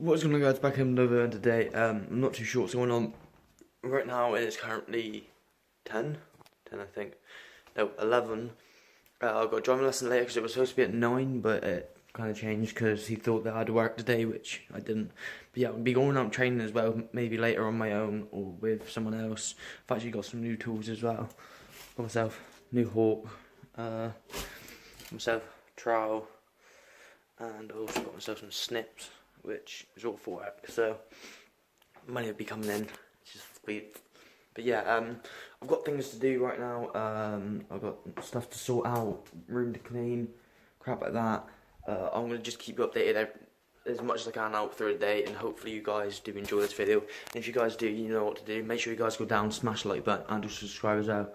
What's going on, guys? Back in another today. I'm not too sure what's going on right now. It is currently 10 I think. No, 11. I've got a driving lesson later because it was supposed to be at 9, but it kind of changed because he thought that I had to work today, which I didn't. But yeah, I'll be going out training as well, maybe later on my own or with someone else. I've actually got some new tools as well. Got myself new Hawk, myself trowel, and I also got myself some snips, which is all for work, so money will be coming in, which is sweet. But yeah, I've got things to do right now. I've got stuff to sort out, room to clean, crap like that. I'm going to just keep you updated as much as I can out through the day, and hopefully you guys do enjoy this video. And if you guys do, you know what to do. Make sure you guys go down, smash the like button, and do subscribe as well,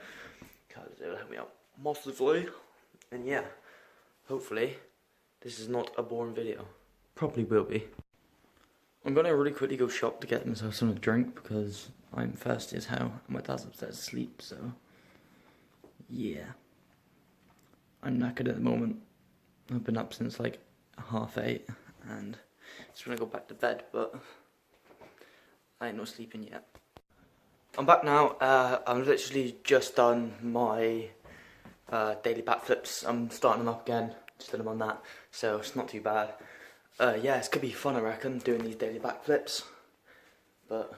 because it'll help me out massively. And yeah, hopefully this is not a boring video. Probably will be. I'm gonna really quickly go shop to get myself something to drink because I'm thirsty as hell and my dad's upstairs asleep, so yeah. I'm knackered at the moment. I've been up since like 8:30 and just gonna go back to bed, but I ain't not sleeping yet. I'm back now. I've literally just done my daily backflips. I'm starting them up again, just did them on that, so it's not too bad. Yeah, it's gonna be fun, I reckon, doing these daily backflips, but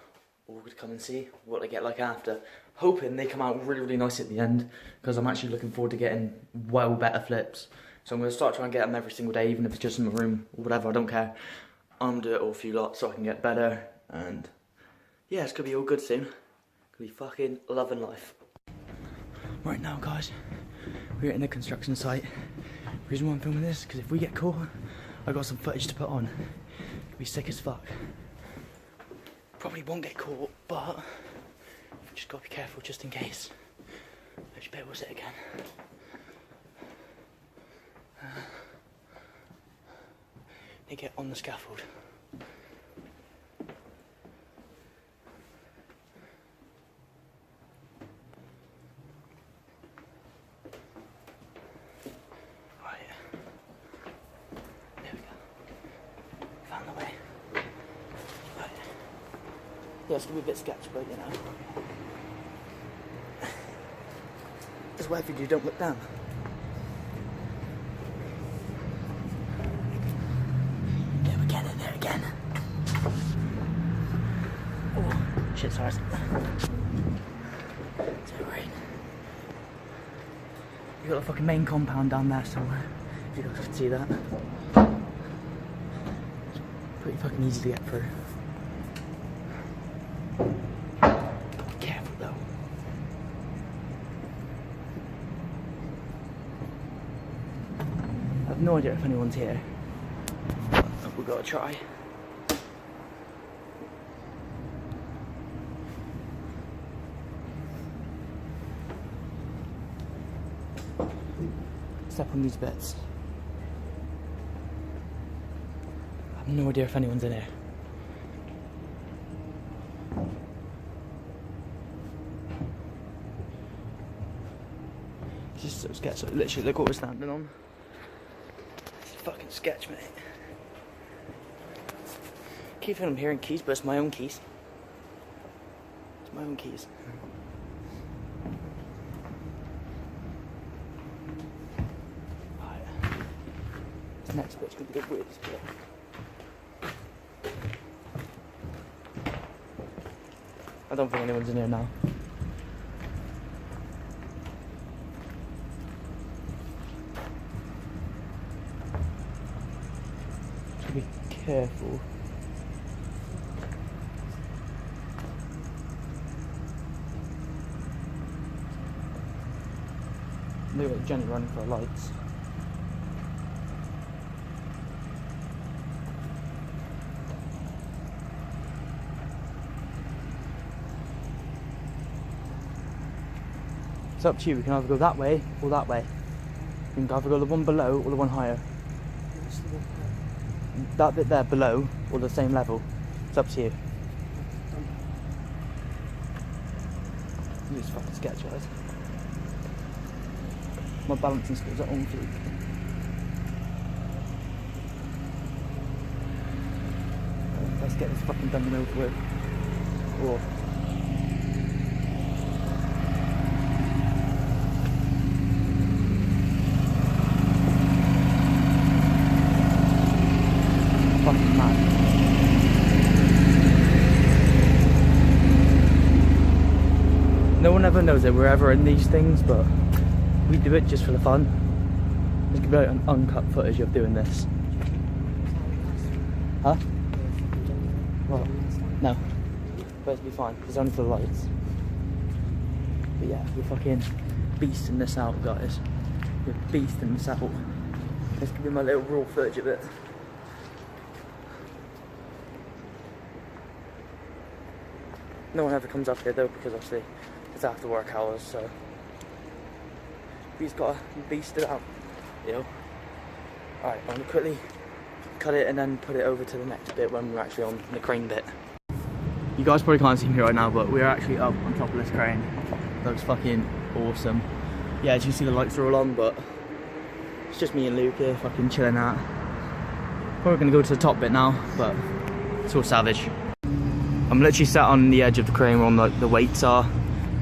we'll come and see what they get like after. Hoping they come out really, really nice at the end, because I'm actually looking forward to getting well better flips. So I'm gonna start trying to get them every single day, even if it's just in my room or whatever, I don't care. I'm gonna do it all a few lots so I can get better, and yeah, it's gonna be all good soon. Gonna be fucking loving life. Right now, guys, we're in the construction site. The reason why I'm filming this, because if we get caught, I got some footage to put on. It'll be sick as fuck. Probably won't get caught, but just gotta be careful just in case. Which bit was it again? They get on the scaffold. Yeah, it's gonna be a bit sketchy, but you know. It's whatever you do, don't look down. Yeah, we're getting in there again. Oh, shit, sorry. It's alright. You got the fucking main compound down there somewhere, if you guys can see that. It's pretty fucking easy to get through. I have no idea if anyone's here, but we've got to try. Step on these bits. I have no idea if anyone's in here. It's just so sketchy. Literally, look what we're standing on. Fucking sketch, mate. Keep feeling I'm hearing keys, but it's my own keys. It's my own keys. Right. This next bit's gonna be the weirdest bit. I don't think anyone's in here now. Be careful. Look at Jenny running for her lights. It's up to you, we can either go that way or that way. We can either go the one below or the one higher. That bit there below or the same level. It's up to you. It's fucking sketch, guys. My balancing skills are on fleek. let's get this fucking done and over with. Oh. Fucking mad. No one ever knows that we're ever in these things, but we do it just for the fun. There's gonna be like an uncut footage of doing this. Huh? What? No. But it'll be fine. It's only for the lights. But yeah, we're fucking beasting this out, guys. We're beasting this out. This could be my little raw footage of it. No one ever comes up here though, because obviously it's after work hours, so we just gotta beast it out, you know. Alright, I'm gonna quickly cut it and then put it over to the next bit when we're actually on the crane bit. You guys probably can't see me right now, but we're actually up on top of this crane. Looks fucking awesome. Yeah, as you can see the lights are all on, but it's just me and Luke here fucking chilling out. Probably gonna go to the top bit now, but it's all savage. I'm literally sat on the edge of the crane where all the weights are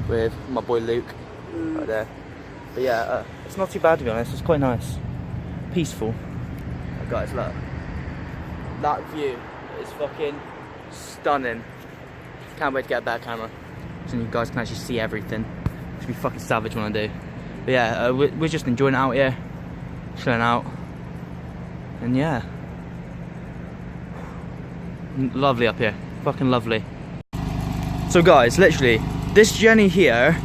with my boy Luke right there. But yeah, it's not too bad to be honest, it's quite nice. Peaceful. Oh, guys, look. That view is fucking stunning. Can't wait to get a better camera so you guys can actually see everything. It's gonna be fucking savage when I do. But yeah, we're just enjoying it out here, chilling out. And yeah. Lovely up here. Fucking lovely. So guys, literally, this journey here,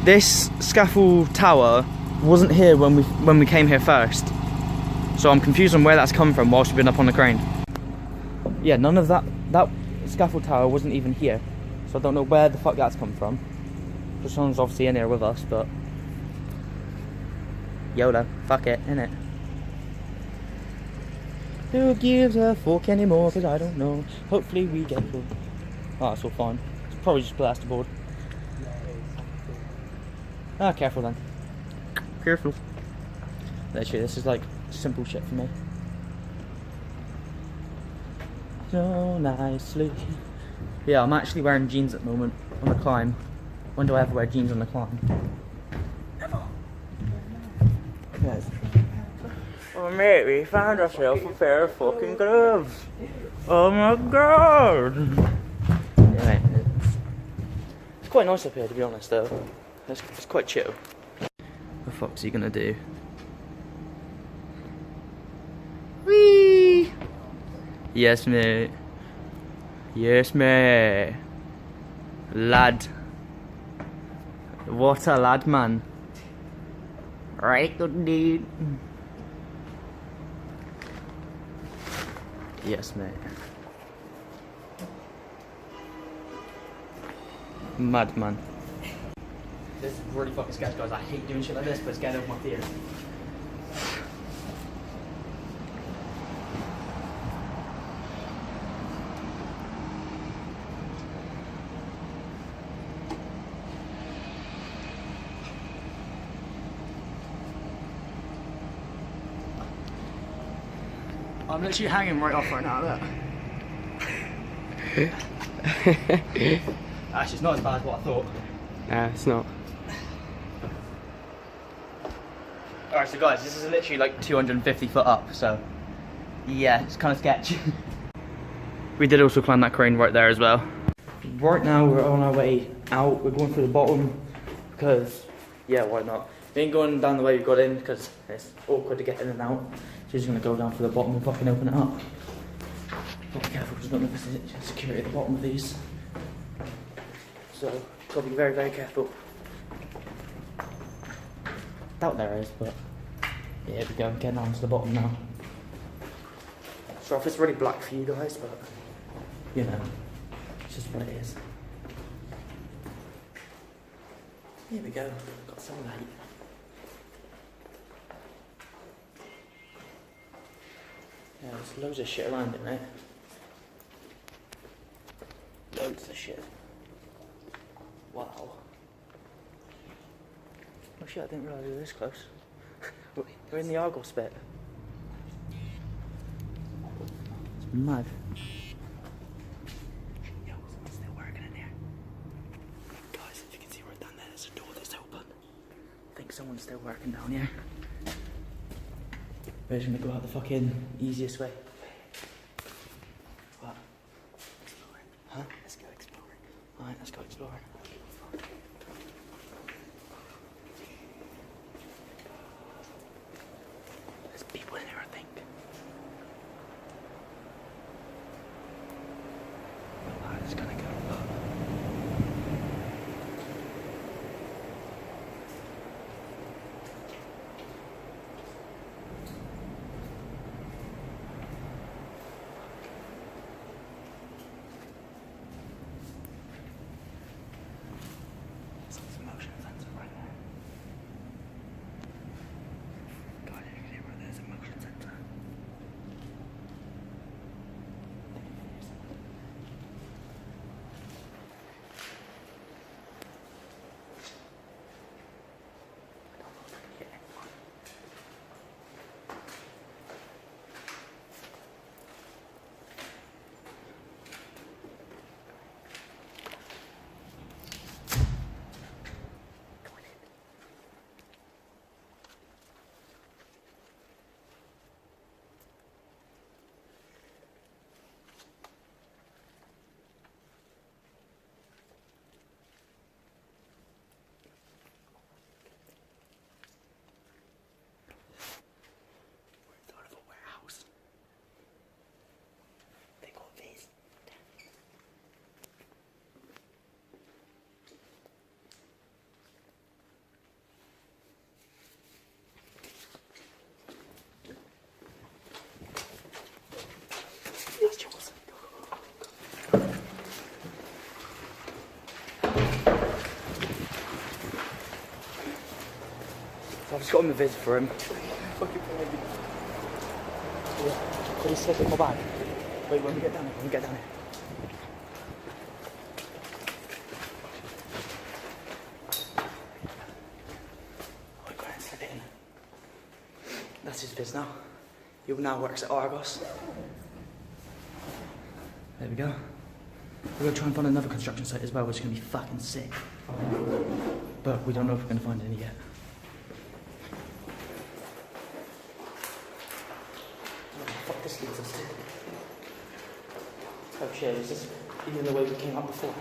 this scaffold tower wasn't here when we came here first. So I'm confused on where that's come from whilst we've been up on the crane. Yeah, none of that scaffold tower wasn't even here. So I don't know where the fuck that's come from. So someone's obviously in here with us, but YOLO, fuck it, innit? Who gives a fuck anymore? Cause I don't know. Hopefully we get through. Oh, it's all fine. It's probably just plasterboard. Ah, careful then. Careful. Literally, this is like simple shit for me. So nicely. Yeah, I'm actually wearing jeans at the moment on the climb. When do I ever wear jeans on the climb? Never. Yes. Oh mate, we found ourselves a pair of fucking gloves. Oh my god. Yeah, mate, it's quite nice up here to be honest though. It's quite chill. What the fuck's he gonna do? Whee! Yes mate. Yes mate. Lad. What a lad man. Right good dude. Yes, mate. Madman. This is really fucking sketch, guys. I hate doing shit like this, but it's getting over my fears. I'm literally hanging right off right now, look. Actually, it's not as bad as what I thought. Nah, it's not. Alright, so guys, this is literally like 250 foot up, so yeah, it's kind of sketchy. We did also climb that crane right there as well. Right now we're on our way out. We're going through the bottom because, yeah, why not? We ain't going down the way we got in because it's awkward to get in and out. So just gonna go down through the bottom and fucking open it up. But be careful because there's not security at the bottom of these. So, gotta be very, very careful. Doubt there is, but yeah, here we go, getting down to the bottom now. Sorry if it's really black for you guys, but you know, it's just what it is. Here we go, got some light. Yeah, there's loads of shit around it, mate. Loads of shit. Wow. Oh shit, I didn't realise we were this close. We're in the Argos bit. It's mad. still working down here. We're just gonna go out the fucking easiest way. What? Exploring. Huh? Let's go exploring. Alright, let's go exploring. There's people in here, I think. Alright, it's gonna go up. So I've just got him a visit for him. Could he slip in my bag? Wait, when we get down here, Oh, go ahead and slip it in. That's his viz now. He now works at Argos. There we go. We're gonna try and find another construction site as well, which is gonna be fucking sick. But we don't know if we're gonna find any yet. Fuck, this leads us to. Oh shit, is this even the way we came up before?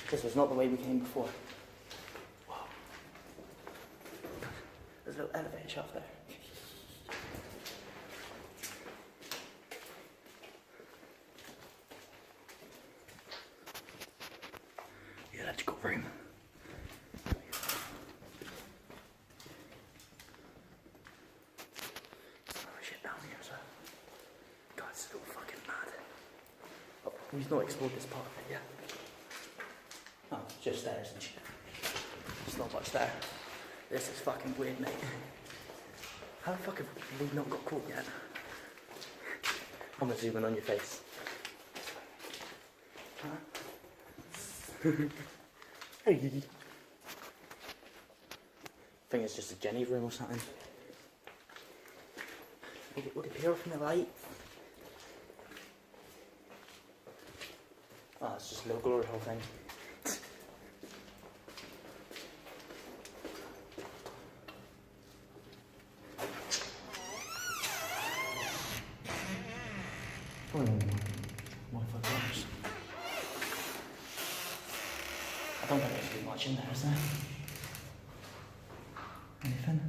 This was not the way we came before. Whoa. There's a little elevator shaft there. The electrical room. We've not explored this part of it yet. Oh, it's just stairs and shit. There's not much there. This is fucking weird, mate. How the fuck have we not got caught yet? I'm gonna zoom in on your face. Huh? Hey. I think it's just a Jenny room or something. Would it appear from the light? Oh, it's just a little glory hole thing. Oh, Wi-Fi bars. I don't think there's too much in there, is there? Anything?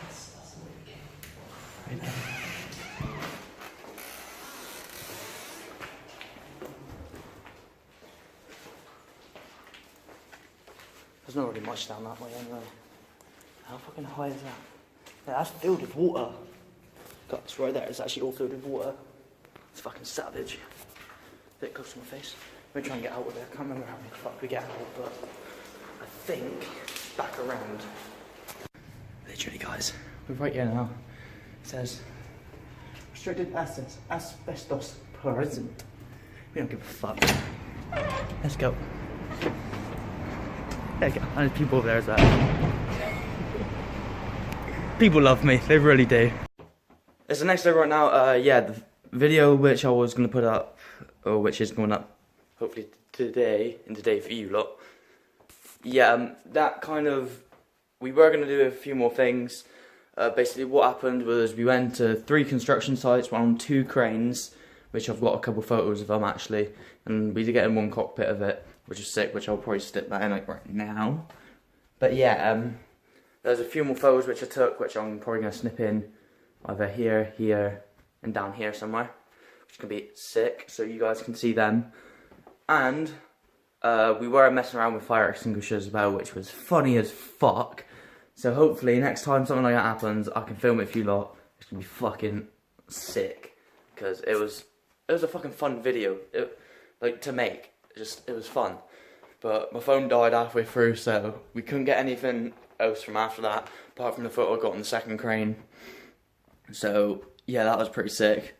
That's the way we came. Right there. There's not really much down that way anyway. How fucking high is that? Yeah, that's filled with water. God, it's right there. It's actually all filled with water. It's fucking savage. Bit close to my face. We're trying to get out of there. I can't remember how the fuck we get out, but I think back around. Literally, guys, we're right here now. It says restricted assets, asbestos present. We don't give a fuck. Let's go. There you go. And there's people over there as well. People love me, they really do. It's the next day right now. Yeah, the video which I was going to put up or which is going up hopefully today for you lot. Yeah, that kind of, we were going to do a few more things. Basically what happened was we went to 3 construction sites, went on 2 cranes, which I've got a couple photos of them actually, and we did get in one cockpit of it, which was sick, which I'll probably stick that in like right now. But yeah, there's a few more photos which I took, which I'm probably going to snip in either here, here, and down here somewhere, which is going to be sick, so you guys can see them. And we were messing around with fire extinguishers as well, which was funny as fuck. So hopefully next time something like that happens, I can film it for you lot. It's going to be fucking sick, because it was a fucking fun video, like to make. It was fun. But my phone died halfway through, so we couldn't get anything else from after that, apart from the photo I got on the second crane. So yeah, that was pretty sick.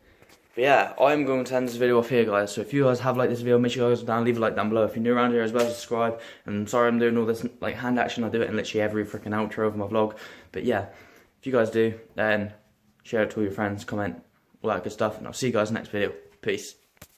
But yeah, I'm going to end this video off here, guys. So if you guys have liked this video, make sure you guys go down, leave a like down below. If you're new around here as well, subscribe. And I'm sorry I'm doing all this like hand action. I do it in literally every freaking outro of my vlog. But yeah, if you guys do, then share it to all your friends, comment, all that good stuff. And I'll see you guys next video. Peace.